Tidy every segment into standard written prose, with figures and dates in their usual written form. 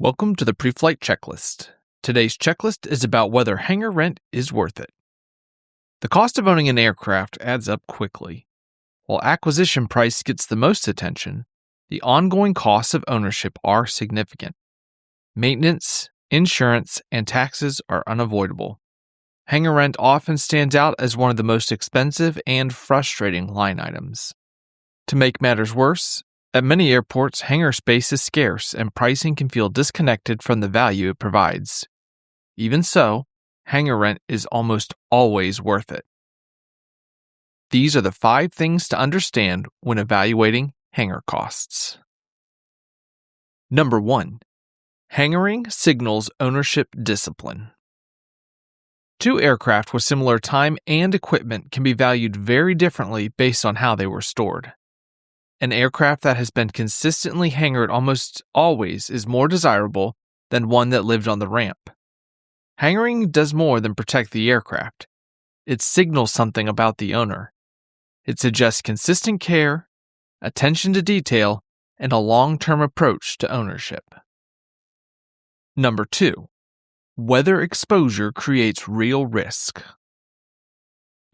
Welcome to the Preflight Checklist. Today's checklist is about whether hangar rent is worth it. The cost of owning an aircraft adds up quickly. While acquisition price gets the most attention, the ongoing costs of ownership are significant. Maintenance, insurance, and taxes are unavoidable. Hangar rent often stands out as one of the most expensive and frustrating line items. To make matters worse, at many airports, hangar space is scarce and pricing can feel disconnected from the value it provides. Even so, hangar rent is almost always worth it. These are the 5 things to understand when evaluating hangar costs. Number 1. Hangaring signals ownership discipline. 2 aircraft with similar time and equipment can be valued very differently based on how they were stored. An aircraft that has been consistently hangared almost always is more desirable than one that lived on the ramp. Hangaring does more than protect the aircraft. It signals something about the owner. It suggests consistent care, attention to detail, and a long-term approach to ownership. Number 2. Weather exposure creates real risk.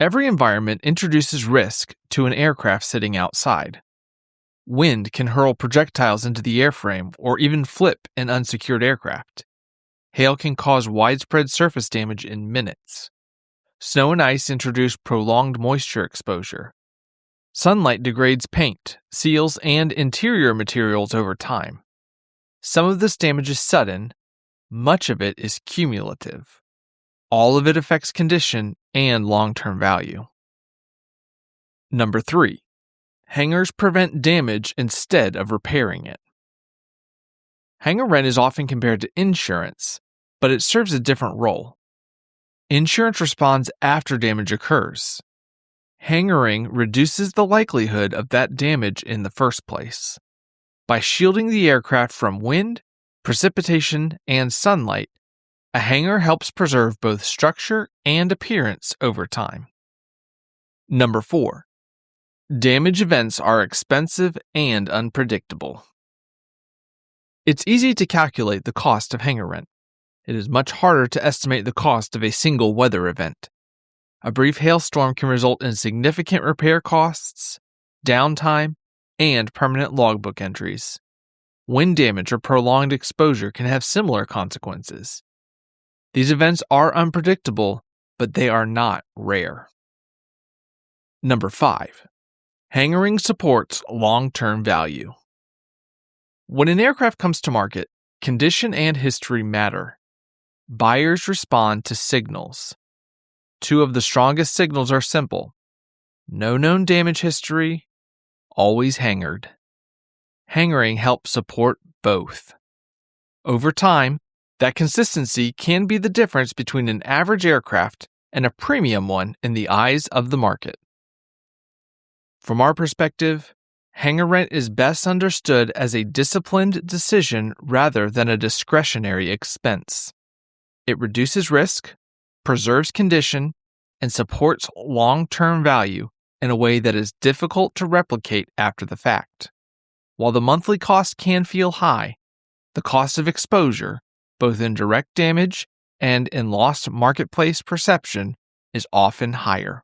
Every environment introduces risk to an aircraft sitting outside. Wind can hurl projectiles into the airframe or even flip an unsecured aircraft. Hail can cause widespread surface damage in minutes. Snow and ice introduce prolonged moisture exposure. Sunlight degrades paint, seals, and interior materials over time. Some of this damage is sudden, much of it is cumulative. All of it affects condition and long-term value. Number 3. Hangars prevent damage instead of repairing it. Hangar rent is often compared to insurance, but it serves a different role. Insurance responds after damage occurs. Hangaring reduces the likelihood of that damage in the first place. By shielding the aircraft from wind, precipitation, and sunlight, a hangar helps preserve both structure and appearance over time. Number 4. Damage events are expensive and unpredictable. It's easy to calculate the cost of hangar rent. It is much harder to estimate the cost of a single weather event. A brief hailstorm can result in significant repair costs, downtime, and permanent logbook entries. Wind damage or prolonged exposure can have similar consequences. These events are unpredictable, but they are not rare. Number 5. Hangaring supports long-term value. When an aircraft comes to market, condition and history matter. Buyers respond to signals. 2 of the strongest signals are simple. No known damage history, always hangared. Hangaring helps support both. Over time, that consistency can be the difference between an average aircraft and a premium one in the eyes of the market. From our perspective, hangar rent is best understood as a disciplined decision rather than a discretionary expense. It reduces risk, preserves condition, and supports long-term value in a way that is difficult to replicate after the fact. While the monthly cost can feel high, the cost of exposure, both in direct damage and in lost marketplace perception, is often higher.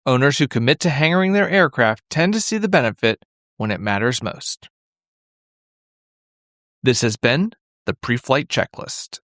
Owners who commit to hangaring their aircraft tend to see the benefit when it matters most. This has been the Preflight Checklist.